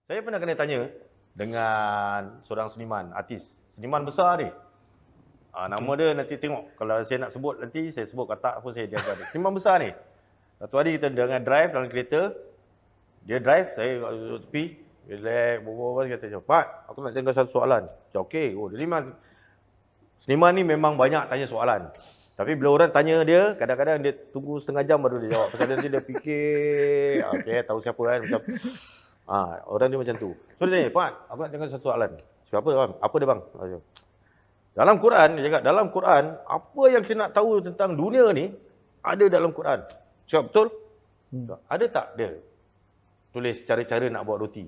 Saya pernah kena tanya dengan seorang seniman, artis. Seniman besar ni. Nama dia nanti tengok. Kalau saya nak sebut nanti, saya sebut kata apa saya jaga dia. Seniman besar ni. Satu hari kita dengan drive dalam kereta. Dia drive, saya duduk tepi. Relax, berbual, kata, Pak, aku nak tanya satu soalan. Cakap, okey. Oh, jadi seniman ni memang banyak tanya soalan. Tapi bila orang tanya dia, kadang-kadang dia tunggu setengah jam baru dia jawab. Pasal dia fikir, okey, tahu siapa kan. Macam, orang dia macam tu. So dia tanya, Pak, aku nak tanya satu soalan. Cakap, apa bang? Apa dia bang? Dalam Quran, dia cakap, dalam Quran, apa yang kita nak tahu tentang dunia ni, ada dalam Quran. Cakap, betul? Ada tak dia tulis cara-cara nak buat roti?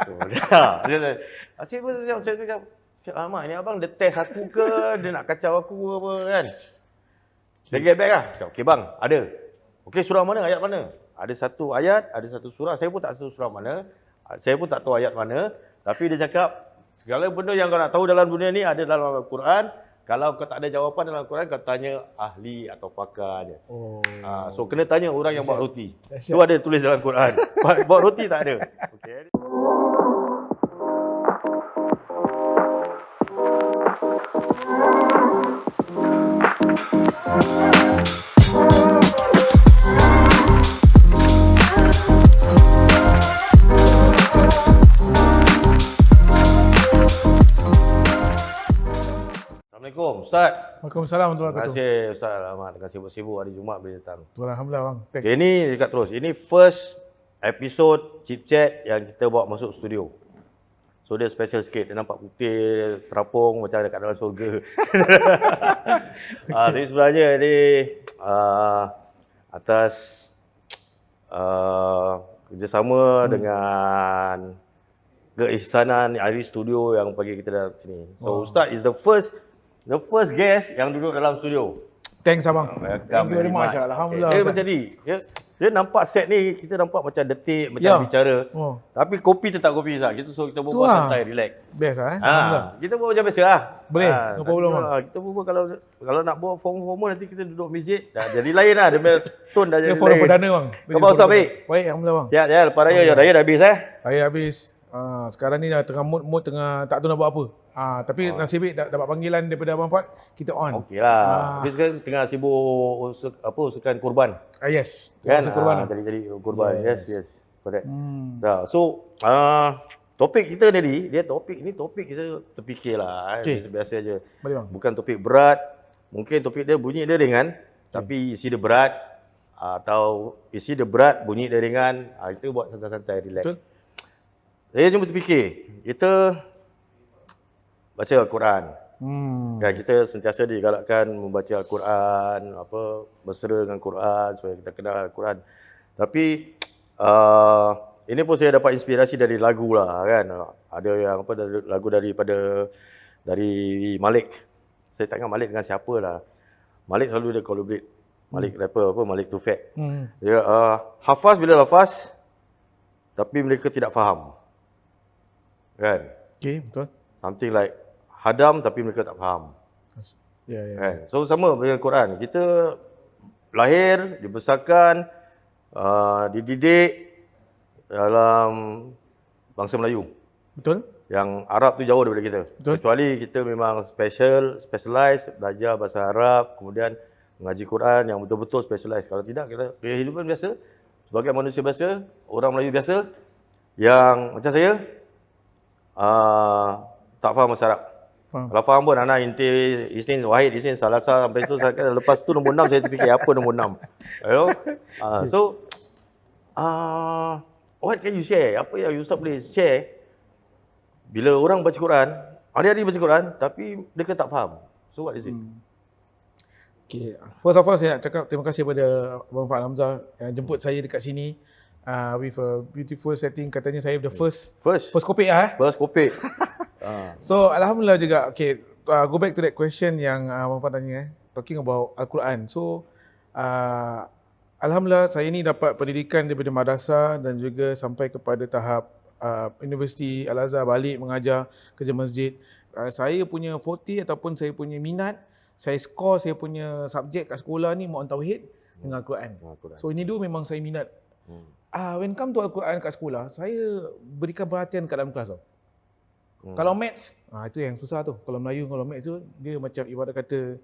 Saya cakap, Mak, ni abang dia test aku ke, dia nak kacau aku ke apa kan? Dia get back lah. Cakap, okey bang, ada. Okey, surah mana, ayat mana? Ada satu ayat, ada satu surah. Saya pun tak tahu surah mana. Saya pun tak tahu ayat mana. Tapi dia cakap, segala benda yang kau nak tahu dalam dunia ni ada dalam Al-Quran. Kalau kau tak ada jawapan dalam Al-Quran, kau tanya ahli atau pakar je. So kena tanya orang yang buat roti. Tu ada tulis dalam Quran. Buat roti tak ada. Okay. Assalamualaikum Ustaz. Waalaikumsalam warahmatullahi Terima wabarakatuh. kasih Ustaz. Alamak, terima kasih sibuk hari Jumaat boleh datang. Alhamdulillah bang. Okay, ini dekat terus. Ini first episode Chip Chat yang kita bawa masuk studio. So dia special sikit. Dia nampak putih, terapung macam dekat dalam syurga. Jadi sebenarnya ni atas kerjasama dengan keihsanan Ari Studio yang bagi kita datang sini. So Ustaz is the first guest yang duduk dalam studio. Thanks abang. Thank you very much. Okay. Alhamdulillah. Dia macam ni. Dia nampak set ni, kita nampak macam detik, macam bicara. Tapi kopi tetap kopi Ustaz. So kita berbual santai, relax. Best lah Alhamdulillah. Kita berbual macam biasa lah. Boleh, no problem bang. Kita berbual kalau nak buat formal nanti kita duduk masjid. Dah jadi lain lah. Dia punya tone dah jadi Dia forum lain. perdana bang. Khabar Ustaz baik? Baik, Alhamdulillah bang. Sihat ya, lepas raya. Raya dah habis Saya habis. Sekarang ni dah tengah mood tengah tak tahu nak buat apa. Tapi nasib baik dapat panggilan daripada Abang Fat, kita on. Okey lah. Habis kan tengah sibuk usahakan kurban. Yes. Kan? Kurban. Jadi kurban. Yes. Correct. So, topik kita tadi, topik kita terfikir lah. Biasa je. Boleh bang. Bukan topik berat. Mungkin topik dia bunyi dia ringan, tapi isi dia berat. Atau isi dia berat, bunyi dia ringan. Itu buat santai-santai, relax. Betul. Saya cuma terfikir, kita baca Al-Quran. Kan, kita sentiasa digalakkan membaca Al-Quran, bersera dengan Quran supaya kita kenal Al-Quran. Tapi ini pun saya dapat inspirasi dari lagu lah kan. Ada yang lagu dari Malik. Saya tak ingat Malik dengan siapa lah. Malik selalu dia collaborate. Malik rapper Malik Tufek. Dia hafaz bila lafaz tapi mereka tidak faham. Kan? Okay, betul. Something like hadam tapi mereka tak faham. Ya. Kan? So sama dengan Quran. Kita lahir, dibesarkan, dididik dalam bangsa Melayu. Betul. Yang Arab tu jauh daripada kita. Betul. Kecuali kita memang specialize, belajar bahasa Arab, kemudian mengaji Quran yang betul-betul specialize. Kalau tidak, kita kehidupan biasa, sebagai manusia biasa, orang Melayu biasa, yang macam saya, tak faham bahasa Arab. Kalau faham pun anak inti, isnin, wahid, isnin, salasa, sampai itu lepas tu nombor 6 saya terfikir apa nombor 6. So, what can you share? Apa yang Ustaz boleh share bila orang baca Quran, hari-hari baca Quran tapi mereka tak faham. So what is it? Okay. First of all saya nak cakap terima kasih kepada Abang Fat Hamzah yang jemput saya dekat sini. With a beautiful setting, katanya saya the first kopik First kopik. So alhamdulillah juga. Okay, go back to that question yang Abang Fat tanya talking about Al-Quran. So alhamdulillah saya ni dapat pendidikan daripada madrasah dan juga sampai kepada tahap Universiti Al-Azhar, balik mengajar kerja masjid. Saya punya forte ataupun saya punya minat, saya score saya punya subjek kat sekolah ni Mu'an Tauhid dengan Al-Quran. So ini dua memang saya minat. when come to Al-Quran kat sekolah, saya berikan perhatian kat dalam kelas tau. Kalau maths, itu yang susah tu. Kalau Melayu, kalau maths tu, dia macam ibarat kata,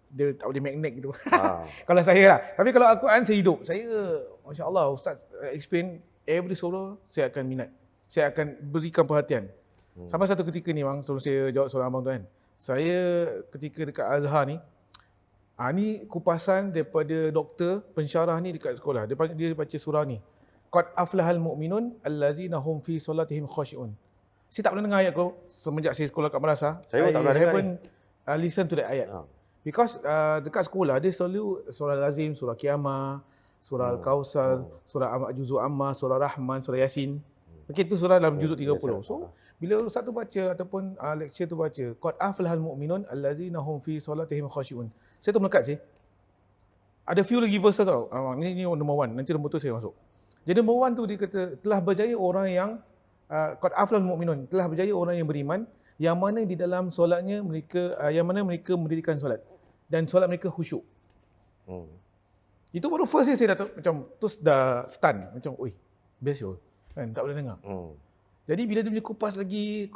dia tak boleh magnet gitu. Kalau saya lah. Tapi kalau Al-Quran saya hidup. Saya, Masya Allah, Ustaz explain every surah, saya akan minat. Saya akan berikan perhatian. Sampai satu ketika ni bang, sebelum saya jawab soalan abang tu kan. Saya ketika dekat Azhar ni, ni kupasan daripada doktor pensyarah ni dekat sekolah. Dia baca surah ni. Qad aflahal mu'minun allazina hum fi solatihim khashi'un. Saya tak pernah dengar ayat tu semenjak saya sekolah kat madrasah. Saya pun tak pernah dengar haven't listen to that ayat. Because dekat sekolah dia selalu surah Lazim, surah Qiyamah, surah Al-Kausar, surah Juzuk Ammah, surah Rahman, surah Yasin. Okey, itu surah dalam juzuk 30. So, bila ustaz tu baca ataupun lecture tu baca, qad aflahal mu'minun allazina hum fi solatihim khashi'un. Saya tu melekat sih. Ada few lagi verses tau. Ni number 1. Nanti nombor 2 saya masuk. Jadi number 1 tu dia kata telah berjaya orang yang qad aflahal mu'minun, telah berjaya orang yang beriman yang mana di dalam solatnya mereka mereka mendirikan solat dan solat mereka khusyuk. Itu baru first saya dah macam terus dah stun macam oi best yo kan, tak boleh dengar. Jadi bila dia punya kupas lagi,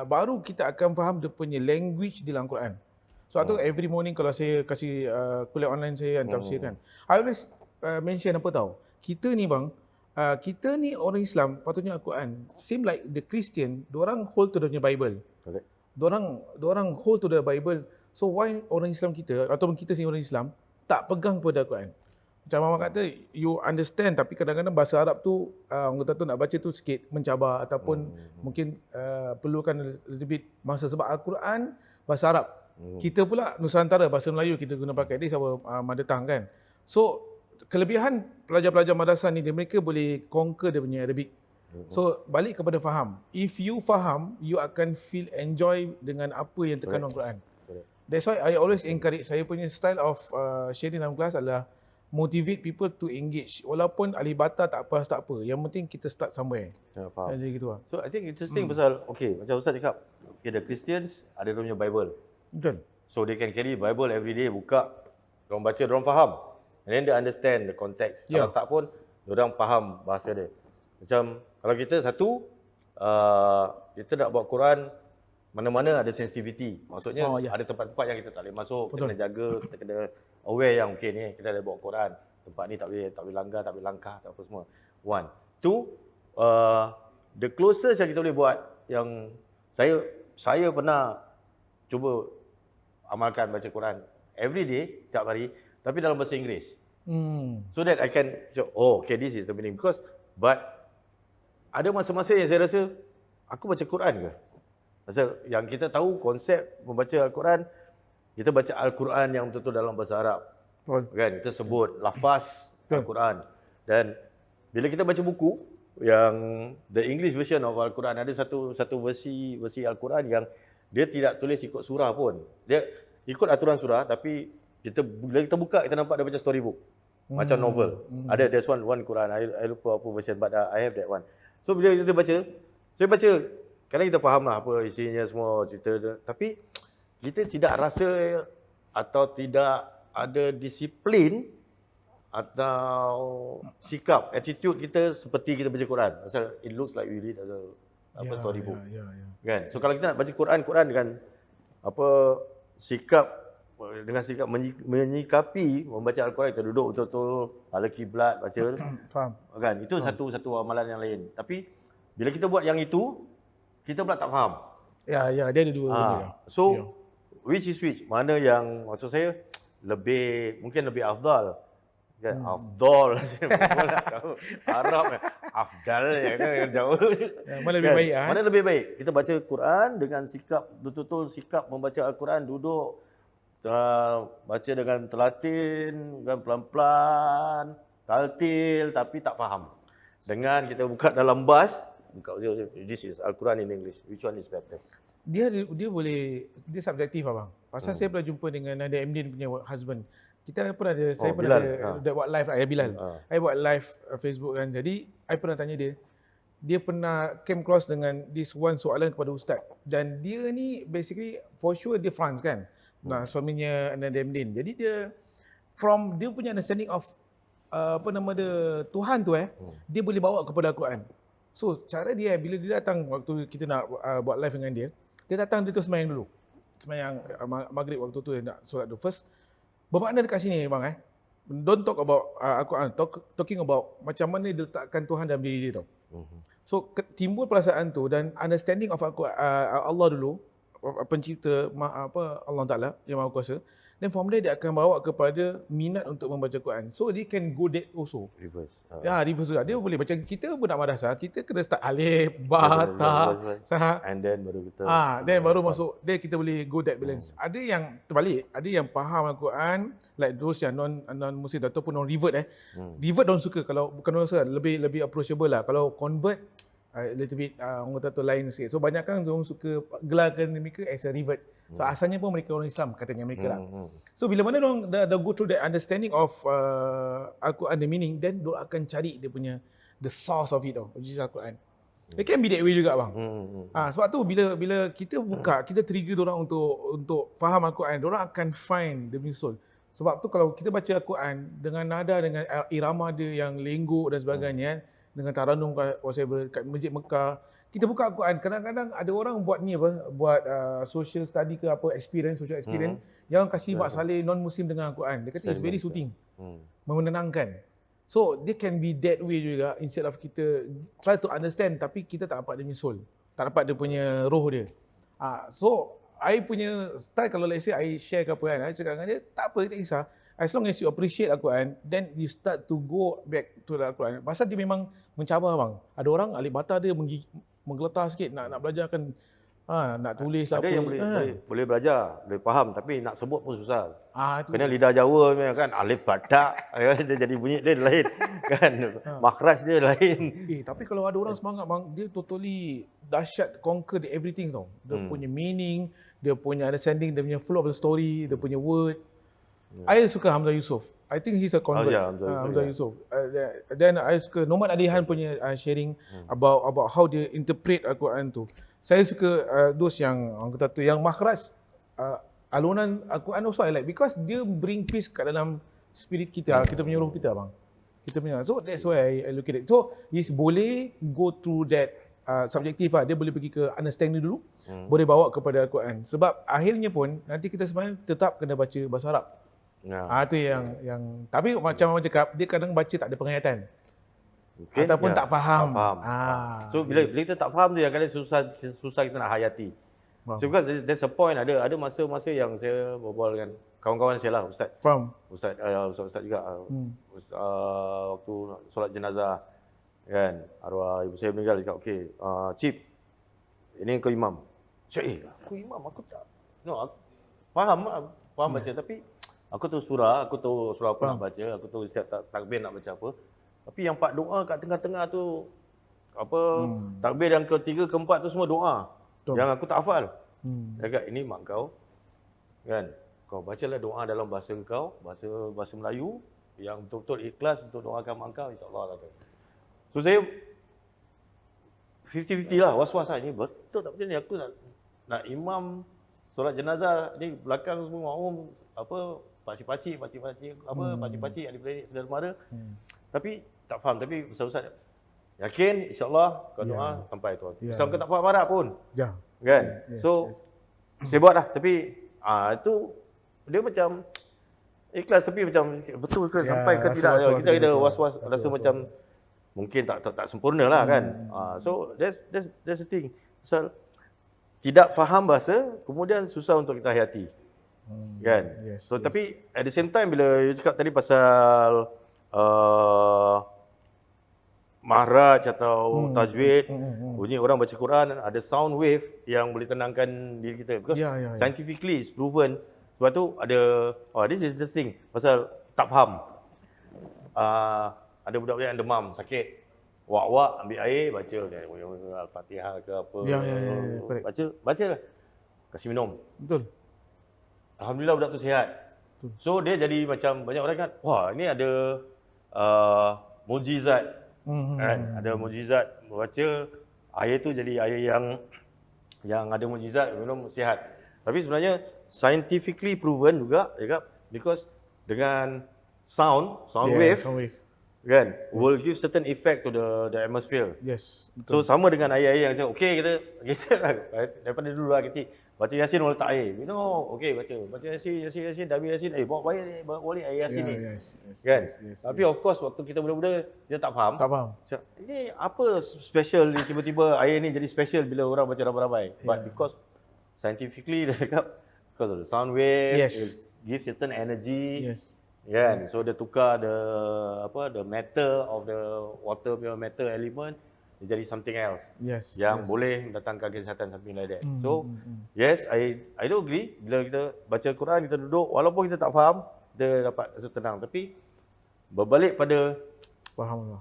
baru kita akan faham dia punya language di dalam Quran. So tu every morning kalau saya kasih kuliah online saya tafsir kan, I always mention apa tahu, kita ni bang, kita ni orang Islam patutnya Al-Quran. Seem like the Christian, diorang hold to the Bible. Okay. Diorang hold to the Bible. So why orang Islam kita ataupun kita sendiri orang Islam tak pegang pada Al-Quran? Macam Mama kata, you understand tapi kadang-kadang bahasa Arab tu orang kata tu nak baca tu sikit mencabar ataupun mungkin perlukan lebih bit masa sebab Al-Quran bahasa Arab. Kita pula Nusantara bahasa Melayu kita guna pakai dia sama mother tongue kan. So kelebihan pelajar-pelajar madrasah ni mereka boleh conquer dia punya Arabic. So balik kepada faham. If you faham, you akan feel enjoy dengan apa yang terkandung Quran. That's why I always encourage, saya punya style of sharing dalam kelas adalah motivate people to engage. Walaupun alih bata tak apa. Yang penting kita start somewhere. Faham. Jadi gitu lah. So I think interesting pasal macam Ustaz cakap, the Christians ada dia punya Bible. Betul. So they can carry Bible every day, buka, diorang baca, diorang faham. And then they understand the context. Kalau tak pun, diorang faham bahasa dia. Macam kalau kita kita nak buat Quran, mana-mana ada sensitivity. Maksudnya ada tempat-tempat yang kita tak boleh masuk. Kita kena jaga, kita kena aware yang okay ni kita ada buat Quran. Tempat ni tak boleh langgar, tak boleh langkah, tak apa semua. 1. 2, the closest yang kita boleh buat, yang saya pernah cuba amalkan baca Quran every day, tiap hari, tapi dalam bahasa Inggeris. So that I can okay, this is the meaning. But ada masa-masa yang saya rasa aku baca Quran ke? Pasal yang kita tahu konsep membaca Al-Quran, kita baca Al-Quran yang betul-betul dalam bahasa Arab. Kan? Kita sebut lafaz Al-Quran. Dan bila kita baca buku yang the English version of Al-Quran, ada satu versi Al-Quran yang dia tidak tulis ikut surah pun. Dia ikut aturan surah, tapi bila kita buka, kita nampak dia macam storybook. Macam novel. Ada, there's one Quran. I lupa apa version, but I have that one. So bila kita baca, saya baca, kadang kita faham lah apa isinya semua, cerita dia. Tapi kita tidak rasa atau tidak ada disiplin atau sikap, attitude kita seperti kita baca Quran. Pasal it looks like we read storybook. Kan? So kalau kita nak baca Quran dengan sikap menyikapi membaca Al-Quran, kita duduk betul-betul ala kiblat baca. Faham. Kan? Itu satu amalan yang lain. Tapi bila kita buat yang itu, kita pula tak faham. Ya, dia ada dua benda. So, which? Mana yang maksud saya mungkin lebih afdal. Kan? Afdal. Arab afdal yang jauh. Mana lebih baik? Mana lebih baik? Kita baca Quran dengan sikap betul-betul sikap membaca Al-Quran, duduk baca dengan telatin, dengan pelan-pelan, taltil tapi tak faham. Dengan kita buka dalam bas, this is Al-Quran in English, which one is better? Dia subjektif abang. Pasal saya pernah jumpa dengan Nadia Emdin punya husband. Saya pernah ada buat live Bilal. I buat live Facebook kan. Jadi I pernah tanya dia pernah came close dengan this one soalan kepada ustaz. Dan dia ni basically for sure dia France kan. Nah, suaminya Nadia Emdin. Jadi dia punya understanding of apa nama dia, Tuhan tu dia boleh bawa kepada Al-Quran. So cara dia bila dia datang waktu kita nak buat live dengan dia datang dia tu sembahyang dulu. Sembahyang maghrib waktu tu dia nak solat tu. First bermakna dekat sini bang don't talk about Al-Quran, talking about macam mana dia letakkan Tuhan dalam diri dia tau. So timbul perasaan tu dan understanding of Allah dulu, pencipta Allah Taala yang Maha Kuasa. Then from there dia akan bawa kepada minat untuk membaca Quran. So dia can go that also. Reverse. Ya, reverse juga. Dia boleh macam kita budak madrasah, kita kena start alif, ba, ta, sa. And then baru kita Then baru masuk. Then kita boleh go that balance. Ada yang terbalik, ada yang faham Al-Quran like those yang non muslim ataupun non revert Revert don't suka, kalau bukan orang suka, lebih approachable lah. Kalau convert little bit orang kata tu lain sikit. So banyak kan orang suka gelarkan mereka as a revert. So asalnya pun mereka orang Islam katanya mereka lah. So bila mana orang dah go through the understanding of Al-Quran, the meaning, then diorang akan cari dia punya the source of it which is Al-Quran. It can be that way juga bang. Sebab tu bila kita buka, kita trigger diorang untuk faham Al-Quran, diorang akan find the soul. Sebab tu kalau kita baca Al-Quran dengan nada, dengan irama dia yang lenggok dan sebagainya, dengan taranum whatever kat Masjid Mekah, kita buka Al-Quran, kadang-kadang ada orang buat buat social study ke apa, social experience, yang kasih Mak Saleh non-Muslim dengan Al-Quran. Dia kata it's very soothing, menenangkan. So, they can be that way juga, instead of kita try to understand, tapi kita tak dapat dia punya soul, tak dapat dia punya roh dia. So, I punya style, kalau let's say I share ke apa kan, I cakap dengan dia, tak apa, tak kisah. As long as you appreciate Al-Quran, then you start to go back to the Al-Quran. Pasal dia memang mencabar bang. Ada orang alif bata dia menggeletar sikit, nak belajar kan, nak tulis ada apa. yang boleh belajar, boleh faham, tapi nak sebut pun susah. Itu. Kena lidah Jawa kan, alif bata, dia jadi bunyi dia lain kan, makhraj dia lain. Tapi kalau ada orang semangat bang, dia totally dahsyat, conquer everything tau. Dia punya meaning, dia punya understanding, dia punya flow of the story, dia punya word. I suka Hamzah Yusof. I think he's a convert. Hamzah Yusof. Then I suka Noman Alihan punya sharing about how dia interpret Al-Quran tu. Saya suka those yang orang kata tu yang makhraj alunan Al-Quran also I like, because dia bring peace kat dalam spirit kita, kita punya roh kita bang. Kita punya. So that's why I look at it. So is boleh go through that subjektif dia boleh pergi ke understanding dulu, boleh bawa kepada Al-Quran. Sebab akhirnya pun nanti kita sebenarnya tetap kena baca bahasa Arab. Itu yang tapi macam orang cakap, dia kadang baca tak ada penghayatan. Mungkin, ataupun tak faham. So bila kita tak faham tu yang kadang susah kita nak hayati. So because there's a point, ada masa-masa yang saya berbual dengan kawan-kawan saya lah, ustaz. Faham. Ustaz juga. Waktu solat jenazah kan, arwah ibu saya meninggal, dia cakap okey, Cip, ini kau imam. Cik, aku imam, aku tak. No, aku faham baca, tapi aku tahu surah apa nak baca, aku tahu siap takbir nak baca apa. Tapi yang part doa kat tengah-tengah tu, takbir yang ketiga, keempat tu semua doa. Yang aku tak hafal. Dia kata, ini mak kau, kan? Kau bacalah doa dalam bahasa kau, bahasa Melayu, yang betul-betul ikhlas untuk doakan mak kau, insyaAllah. So saya 50-50 lah, was-was lah. Ini betul tak betul ni, aku nak imam solat jenazah, ni belakang semua makmum, pakcik-pakcik, pakcik-pakcik, adik-beradik, saudara-mara. Tapi tak faham, tapi ustaz-ustaz yakin insya-Allah kau doa sampai tu. Misal kau tak faham Arab pun. Kan? So saya buat lah, tapi itu dia macam ikhlas, tapi macam betul ke sampai ke tidak. Kita ada was-was, rasa macam mungkin tak sempurna lah kan. So that's the thing. Pasal tidak faham bahasa, kemudian susah untuk kita hayati. Kan? So tapi at the same time, bila you cakap tadi pasal mahraj atau tajwid, bunyi orang baca Quran, ada sound wave yang boleh tenangkan diri kita. Because scientifically it's proven. Sebab tu ada, this is the thing, pasal tak faham. Ada budak-budak yang demam, sakit. Wak-wak ambil air, baca Al-Fatihah ke apa. Baca lah. Kasih minum. Betul. Alhamdulillah budak tu sihat. So dia jadi macam banyak orang kan, wah ini ada mukjizat. Kan? Ada mukjizat, baca air tu jadi air yang ada mukjizat, minum sihat. Tapi sebenarnya scientifically proven juga, because dengan sound Yeah, wave sound wave. kan will give certain effect to the atmosphere. Yes, So betul. sama dengan air-air yang cakap, okay kita daripada dulu lah kecil baca Yasin letak air. Okay baca Yasin, dah habis Yasin, bawa balik air Yasin ni. Kan? Tapi of course waktu kita muda-muda dia tak faham. Tak faham. Cakap, ini apa special ni tiba-tiba air ni jadi special bila orang baca ramai-ramai. But because scientifically dia cakap because of the sound wave, Yes. it gives certain energy. Yes. Kan? So dia tukar the matter of the water punya matter element dia jadi something else Yes. yang yes. boleh mendatangkan kesihatan, something like that. So yes, I do agree bila kita baca Quran kita duduk walaupun kita tak faham kita dapat rasa tenang, tapi berbalik pada Faham lah.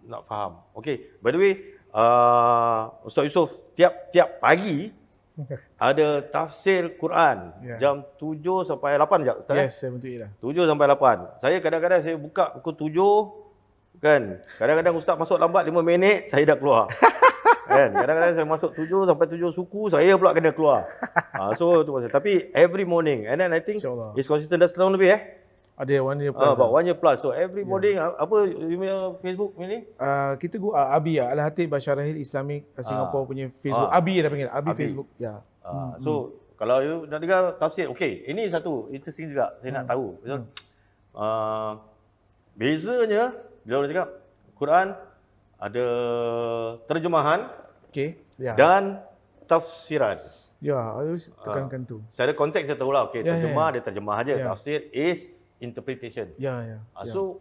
nak faham. Okay, by the way Ustaz Yusof tiap pagi ada tafsir Quran jam 7 sampai 8 je Ustaz. Yes, saya betul lah. 7 sampai 8. Saya kadang-kadang saya buka pukul 7 kan. Kadang-kadang ustaz masuk lambat 5 minit saya dah keluar. Kan? Kadang-kadang saya masuk 7 sampai 7 suku saya pula kena keluar. So tu pasal. Tapi every morning and then I think it's consistent dah setahun lebih Ada 1 year plus. About 1 year plus. So every morning apa you punya Facebook ni? Kita Abi Al-Hatib Basyarahil Islamic Singapore punya Facebook. Abi dah panggil. Abi Facebook. Ya. So kalau you nak dengar tafsir, okay, ini satu interesting juga saya nak tahu. Bezanya bila orang cakap Quran ada terjemahan dan tafsiran. Ya, harus tekankan tu. Secara konteks saya tahulah, okay, terjemah dia terjemah aja. Tafsir is interpretation. So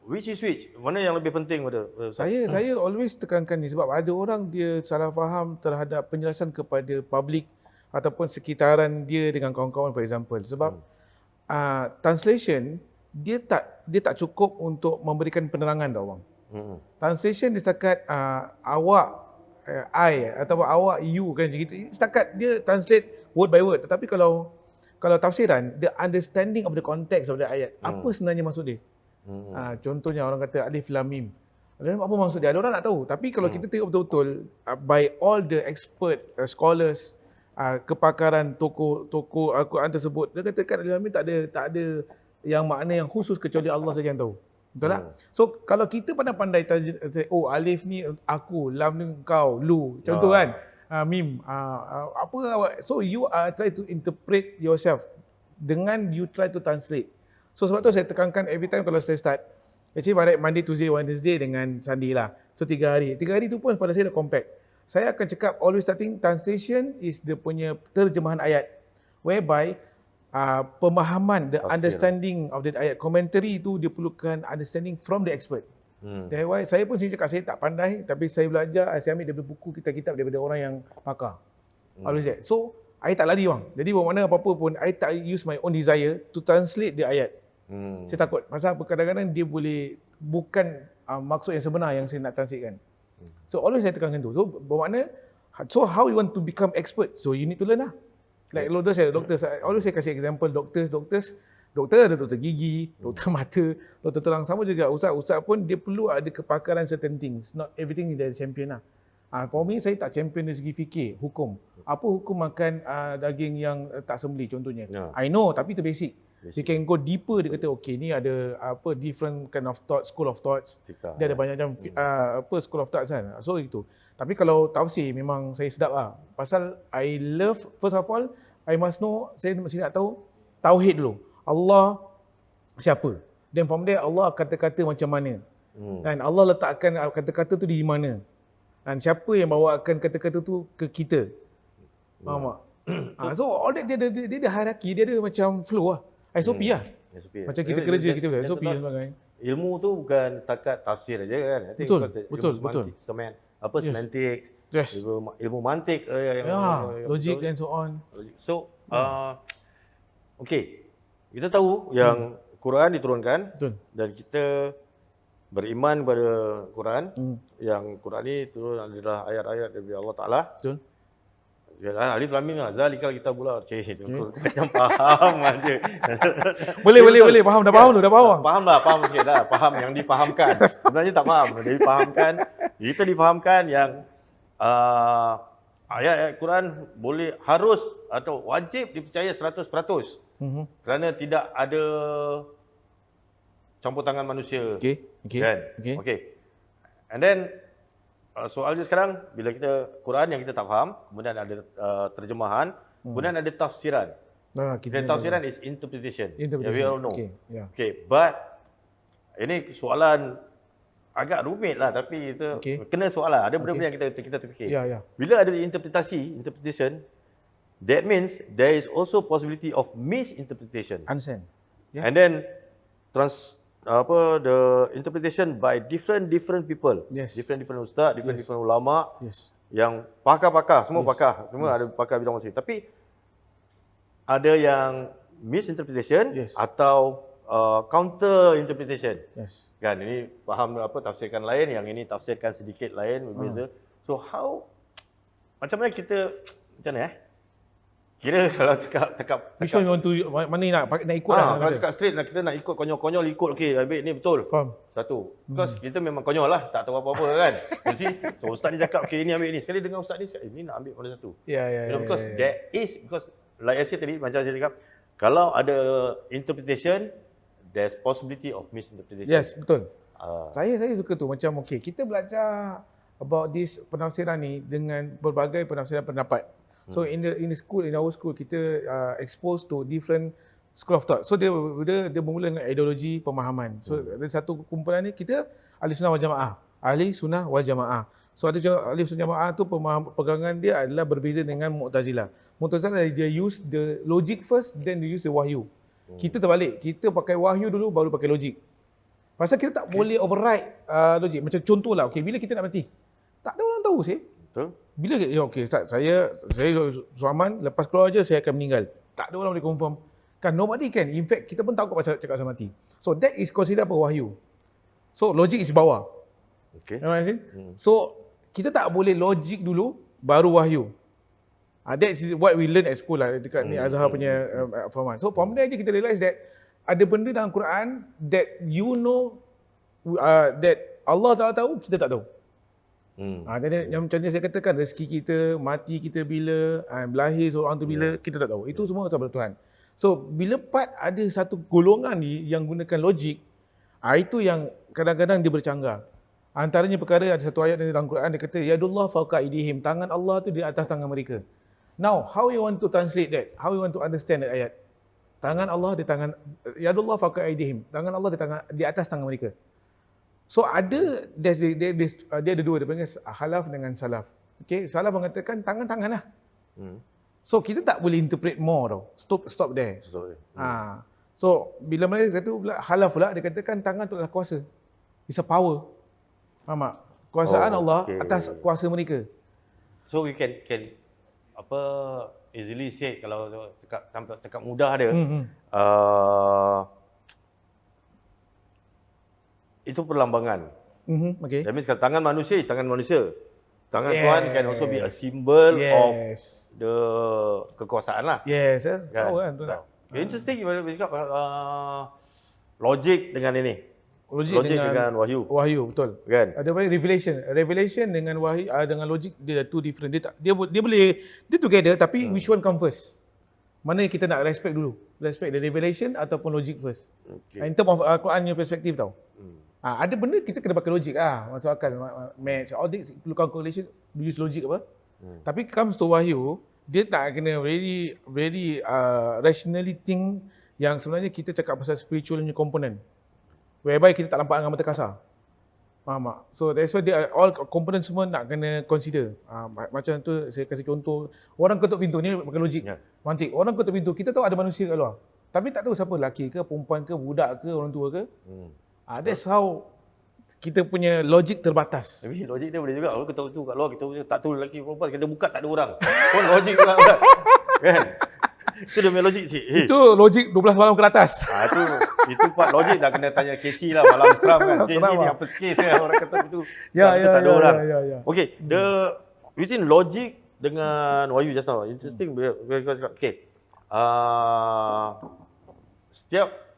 which is which? Mana yang lebih penting pada saya always tekankan ni sebab ada orang dia salah faham terhadap penjelasan kepada public ataupun sekitaran dia dengan kawan-kawan, for example. Sebab translation dia tak cukup untuk memberikan penerangan dah orang. Translation dia setakat awak I atau awak you kan macam gitu. Setakat dia translate word by word. Tetapi kalau tafsiran, the understanding of the context of the ayat, apa sebenarnya maksud dia? Contohnya orang kata alif lam mim. Apa maksud dia? Ada orang nak tahu. Tapi kalau kita tengok betul-betul by all the expert scholars, kepakaran tokoh Al-Quran tersebut, dia katakan alif lam mim tak ada yang makna yang khusus kecuali Allah saja yang tahu. Betul tak? So kalau kita pandai-pandai alif ni aku, lam ni kau, lu. Contoh kan? Mim so you try to interpret yourself dengan you try to translate. So sebab tu saya tekankan every time kalau saya start, actually Monday, Tuesday, Wednesday dengan Sunday lah. So 3 hari. 3 hari tu pun pada saya dah compact. Saya akan cakap always starting translation is dia punya terjemahan ayat, whereby pemahaman, the understanding of the ayat, commentary tu dia perlukan understanding from the expert. That's why saya pun sendiri cakap saya tak pandai, tapi saya belajar, saya ambil daripada buku kitab-kitab daripada orang yang pakar. Always that. So I tak lari bang. Jadi bermakna apa-apa pun I tak use my own desire to translate the ayat. Saya takut pasal kadang-kadang dia boleh bukan maksud yang sebenar yang saya nak translatekan. So always saya tekankan tu. So bermakna how you want to become expert? So you need to learn lah. Like doktor, always saya kasih example doktor ada doktor gigi, doktor mata, doktor tulang, sama juga ustaz pun dia perlu ada kepakaran certain things. Not everything dia champion lah. For me saya tak champion dari segi fikir, hukum. Apa hukum makan daging yang tak sembelih contohnya. I know tapi itu basic. You can go deeper, dia kata okay ni ada different kind of thought, school of thoughts. Dia ada banyak macam school of thoughts kan. So itu. Tapi kalau tafsir memang saya sedap lah. Pasal I love, first of all, I must know, saya mesti nak tahu tauhid dulu. Allah siapa? Then from there Allah kata-kata macam mana? Dan Allah letakkan kata-kata tu di mana? Dan siapa yang bawakan kata-kata tu ke kita? Faham tak? So all that dia ada hierarki, dia ada macam flow lah. SOP lah. Macam kita kerja, kita SOP dan sebagainya. Ilmu tu bukan setakat tafsir aja kan. Betul. Semantik, yes. ilmu mantik, logik and so on. So, okay, kita tahu yang Quran diturunkan dan kita beriman pada Quran. Yang Quran ni turun adalah ayat-ayat dari Allah Taala. Betul. Alif lam mim zalikal kitabul la macam faham aja. boleh faham dah faham. Faham sikit dah, faham yang difahamkan. Sebenarnya tak faham, dia difahamkan. Kita difahamkan yang ayat-ayat Quran boleh harus atau wajib dipercaya 100%. Kerana tidak ada campur tangan manusia. Okey. Okey. Kan? Okey. Okay. And then soal dia sekarang, bila kita Quran yang kita tak faham, kemudian ada terjemahan, kemudian ada tafsiran. Kita Tafsiran is interpretation. Yeah, we all know. Okay. Yeah. Okay, but ini soalan agak rumit lah, tapi kita kena soalan. Ada benda-benda yang kita terfikir. Ya, ya. Bila ada interpretation, that means there is also possibility of misinterpretation. Understand. Yeah. And then the interpretation by different people. Yes. Different ustaz, different ulama. Yes. Yang pakar-pakar, semua pakar, semua ada pakar bidang masing. Tapi ada yang misinterpretation atau counter interpretation. Yes. Kan ini faham tafsirkan lain, yang ini tafsirkan sedikit lain, berbeza. So macam mana kita kira kalau cakap which one you want to, mana nak ikut lah. Kalau cakap straight kita nak ikut konyol-konyol, ikut okey, habis ni betul. Faham. Satu. Because kita memang konyol lah, tak tahu apa-apa kan. So ustaz ni cakap okey, ini ambil ni. Sekali dengar ustaz ni cakap ni nak ambil mana satu. Ya. Because because like I said tadi, macam saya cakap, kalau ada interpretation, there's possibility of misinterpretation. Yes, betul. Saya suka tu, macam okey, kita belajar about this penafsiran ni dengan berbagai penafsiran pendapat. So in the school, in our school, kita exposed to different school of thought. So dia bermula dengan ideologi pemahaman. So ada satu kumpulan ni kita ahli sunnah wal jamaah. Ahli sunnah wal jamaah. So ada ahli sunnah jamaah tu pegangan dia adalah berbeza dengan Mu'tazilah. Mu'tazilah dia use the logic first, then they use the wahyu. Kita terbalik. Kita pakai wahyu dulu baru pakai logik. Pasal kita tak boleh override logik. Macam contohlah, okey, bila kita nak mati, tak ada orang tahu sih. Betul. Bila okey Ustaz, saya Suhaman lepas keluar je saya akan meninggal. Tak ada orang boleh confirm. Kan nobody can. In fact kita pun takut pasal cakap pasal mati. So that is considered apa? Wahyu. So logic is bawah. Okay. You know what I mean? So kita tak boleh logik dulu baru wahyu. That is what we learn at school lah dekat ni Azhar punya format. So from there je kita realise that ada benda dalam Quran that you know that Allah Ta'ala tahu, kita tak tahu. Jadi yang macam saya katakan, rezeki kita, mati kita bila, berlahir seorang tu bila, kita tak tahu. Itu semua daripada Tuhan. So bila part ada satu golongan ni yang gunakan logik, itu yang kadang-kadang dia bercanggah. Antaranya perkara, ada satu ayat dalam Quran, dia kata yadullah fawqa aydihim, tangan Allah tu di atas tangan mereka. Now how you want to translate that? How you want to understand that ayat? Tangan Allah di tangan, yadullah fawqa aydihim, tangan Allah di atas tangan mereka. So dia ada dua, dia panggil halaf dengan salaf. Okay, salaf mengatakan tangan-tangan lah. So kita tak boleh interpret more tau. Stop there. So bila Malaysia kata halaf pula, dia katakan tangan tu adalah kuasa. It's a power. Faham tak? Kuasaan Allah atas kuasa mereka. So we can easily say, kalau cakap mudah dia, itu perlambangan. Okay. That means kalau tangan manusia is tangan manusia. Tangan Tuhan can also be a symbol of the kekuasaan lah. Yes, kan? Tahu kan? Interesting bila cakap logik dengan ini. Logik dengan wahyu. Wahyu, betul. Kan? Ada revelation. Revelation dengan wahyu, dengan logik, dia two different. Dia boleh together, tapi which one come first? Mana kita nak respect dulu? Respect the revelation ataupun logic first? Okay. In term of Quran punya perspektif tau. Ada benda kita kena pakai logik masuk akal, maths, all this perlu calculation, use logik apa. Tapi comes to wahyu, dia tak kena very rationally think, yang sebenarnya kita cakap pasal spiritual punya component, whereby kita tak nampak dengan mata kasar. Faham tak? So that's why all component semua nak kena consider. Macam tu saya kasih contoh, orang ketuk pintu ni pakai logik. Mantik. Orang ketuk pintu, kita tahu ada manusia kat luar, tapi tak tahu siapa, lelaki ke, perempuan ke, budak ke, orang tua ke. That's how kita punya logik terbatas. Tapi logik dia boleh juga. Kalau kita tu kat luar, kita tak tahu lelaki perempuan, kita buka tak ada orang. Pun logik juga kan? Itu dia punya logik cik. Itu logik 12 malam ke atas. Itu part logik dah kena tanya Casey lah, malam seram kan. Casey ni apa case kan, orang kata itu. Tak ada orang. Okay, within logic dengan wahyu just now, interesting. Okay. Setiap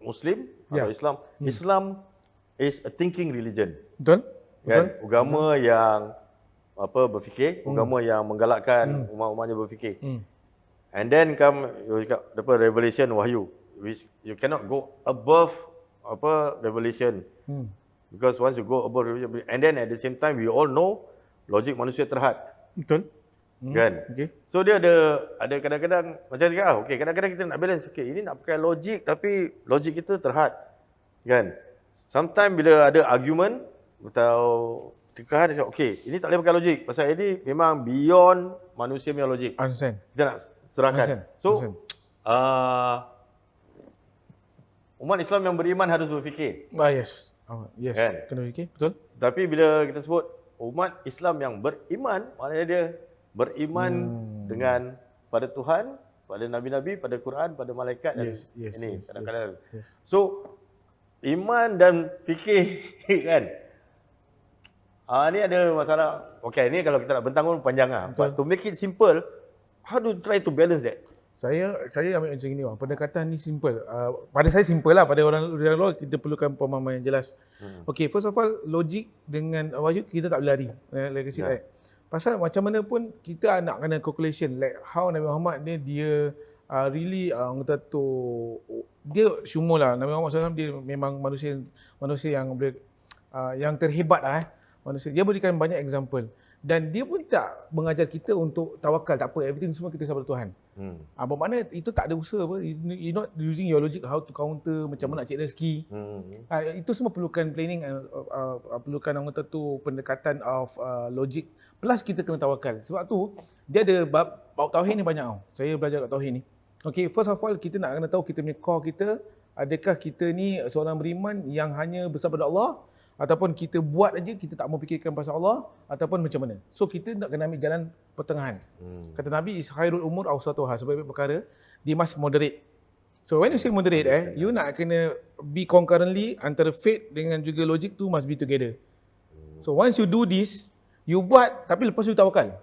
Muslim atau Islam is a thinking religion. Betul? Kan? Agama yang berfikir, agama yang menggalakkan umat-umatnya berfikir. And then come revelation, wahyu, which you cannot go above revelation. Hmm. Because once you go above revelation, and then at the same time we all know logik manusia terhad. Betul. Kan? Okay. So dia ada kadang-kadang macam cakap, okey, kadang-kadang kita nak balance, okey, ini nak pakai logik tapi logik kita terhad. Kan? Sometimes bila ada argument atau kekerahan, dia cakap, okey, ini tak boleh pakai logik pasal ini memang beyond manusia punya logik. Understand. Kita nak serahkan. Understand. So Understand. umat Islam yang beriman harus berfikir. Yes. Yes. Kan? Kena fikir. Betul. Tapi bila kita sebut umat Islam yang beriman, maknanya dia beriman dengan pada Tuhan, pada nabi-nabi, pada Quran, pada malaikat dan ini kadang-kadang. Yes. So iman dan fikir kan. Ni ada masalah. Okey, ni kalau kita nak bentang pun panjang lah. But to make it simple, how do you try to balance that? Saya ambil macam ni bang. Pendekatan ni simple. Pada saya simple lah. Pada orang luar kita perlukan pemahaman yang jelas. Okay, first of all, logik dengan wajib kita tak boleh lari. Like I said, right? Pasal macam mana pun kita nak kena calculation. Like how Nabi Muhammad ni dia really orang kata tu dia syumul lah. Nabi Muhammad SAW dia memang manusia yang yang terhebat lah. Manusia. Dia berikan banyak example. Dan dia pun tak mengajar kita untuk tawakal, tak apa, everything semua kita sabar Tuhan. Bermakna itu tak ada usaha apa, you not using your logic how to counter, macam mana nak cek rezeki. Itu semua perlukan planning, perlukan orang kata tu pendekatan of logic, plus kita kena tawakal. Sebab tu, dia ada bab tauhid ni banyak tau. Saya belajar kat tauhid ni. Okay, first of all, kita nak kena tahu kita punya core kita, adakah kita ni seorang beriman yang hanya bersama pada Allah, ataupun kita buat aja, kita tak mau fikirkan pasal Allah, ataupun macam mana. So kita nak kena ambil jalan pertengahan. Kata Nabi, is khairul umur awsatuha, sebaik-baik perkara, dia must moderate. So when you say moderate, you nak kena be concurrently antara faith dengan juga logic tu must be together. So once you do this, you buat, tapi lepas tu tawakal.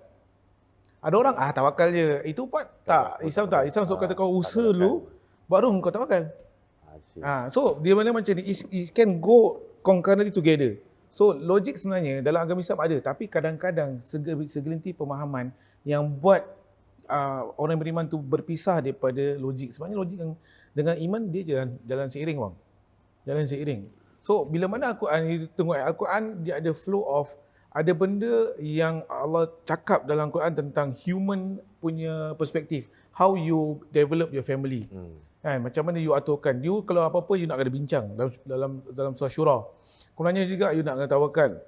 Ada orang, tawakal je. Itu buat tak. Islam tak. Islam so kata kau usaha dulu, baru kau tawakal. So dia mana macam ni, it can go concurrently together. So logik sebenarnya dalam agama Islam ada, tapi kadang-kadang segelintir pemahaman yang buat orang beriman tu berpisah daripada logik. Sebenarnya logik yang dengan iman dia jalan seiring bang. Jalan seiring. So bila mana Al-Quran, tengok Al-Quran dia ada flow of, ada benda yang Allah cakap dalam Quran tentang human punya perspektif. How you develop your family. Kan, macam mana you aturkan. You kalau apa-apa you nak kena bincang dalam surah Syura. Kemudian juga you nak kena tawakal.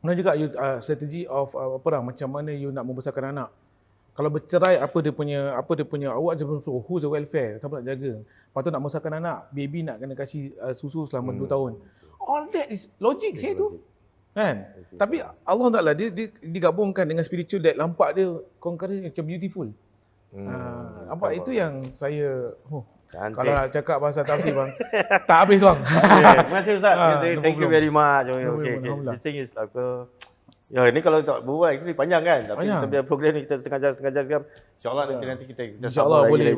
Kemudian juga you strategi of perang, macam mana you nak membesarkan anak. Kalau bercerai apa dia punya awak je belum suruh who's the welfare, siapa nak jaga. Lepas tu nak membesarkan anak, baby nak kena kasih susu selama 2 tahun. All that is logic saya tu. Kan? Tapi Allah Taala dia digabungkan dengan spiritual that nampak dia concurrent macam beautiful. Nampak itu yang saya kalau nak cakap bahasa tafsir bang, tak habis bang. Terima kasih Ustaz. Thank you very much. Okay. This thing is like ya, ini kalau tak berbual actually panjang kan. Tapi kita biar program ni kita setengah jam. InsyaAllah nanti kita InsyaAllah boleh.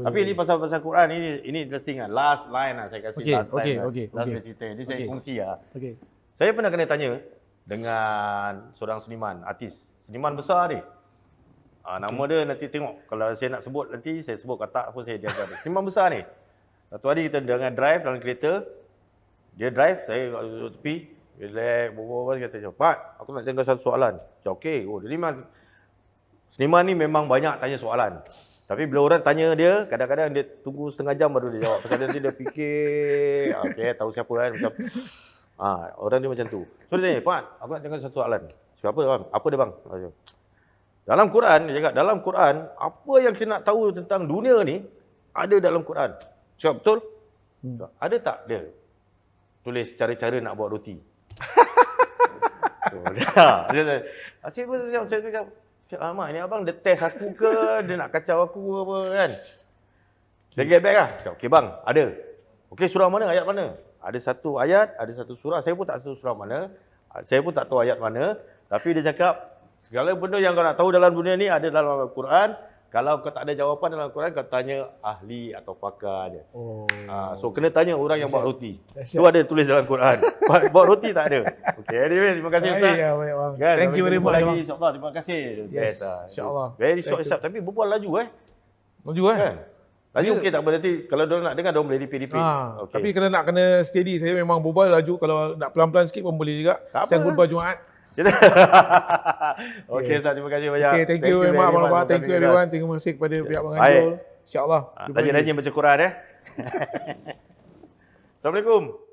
Tapi ini pasal Quran ini interesting kan. Last line lah saya kasih last line. Last cerita. Ini saya kongsi lah. Saya pernah kena tanya dengan seorang seniman, artis. Seniman besar ni. Nama dia nanti tengok. Kalau saya nak sebut nanti, saya sebut kata pun saya jaga dia. Seniman besar ni. Satu hari kita dengan drive dalam kereta. Dia drive, saya duduk tepi. Relax, berbual-bual. Dia kata, Pak, aku nak tanya satu soalan. Cakap, okey. Jadi memang seniman ni memang banyak tanya soalan. Tapi bila orang tanya dia, kadang-kadang dia tunggu setengah jam baru dia jawab. Pasal nanti dia fikir, okey, tahu siapa kan. Macam, orang dia macam tu. So dia tanya, Pak, aku nak tanya satu soalan. Cakap, apa bang? Apa dia bang? Dalam Quran, dia cakap, dalam Quran, apa yang kita nak tahu tentang dunia ni, ada dalam Quran. Cakap, betul? Ada tak dia tulis cara-cara nak buat roti? Saya cakap, Ahmad, ni abang dia test aku ke, dia nak kacau aku ke apa kan? Dia get back lah. Cakap, okey bang, ada. Okey, surah mana, ayat mana? Ada satu ayat, ada satu surah. Saya pun tak tahu surah mana. Saya pun tak tahu ayat mana. Tapi dia cakap, segala benda yang kau nak tahu dalam dunia ni ada dalam Al-Quran. Kalau kau tak ada jawapan dalam Al-Quran, kau tanya ahli atau pakar dia. So kena tanya orang yang buat roti. Tu ada tulis dalam Quran. Buat roti tak ada. Okay, anyway, terima kasih Ustaz. Kan, thank you very much. InsyaAllah, terima kasih. Yes, insyaAllah. Very short, tapi berbual laju Laju kan? Lagi okey tak apa, nanti kalau diorang nak dengar, diorang boleh repeat. Okey. Tapi kena steady. Saya memang berbual laju, kalau nak pelan-pelan sikit pun boleh juga. Tak Saya apa. khutbah Jumaat. Okey, Ustaz, terima kasih banyak. Okay, thank you very much. Thank you everyone. Terima kasih kepada pihak penganjur. InsyaAllah. Rajin-rajin baca Quran Assalamualaikum.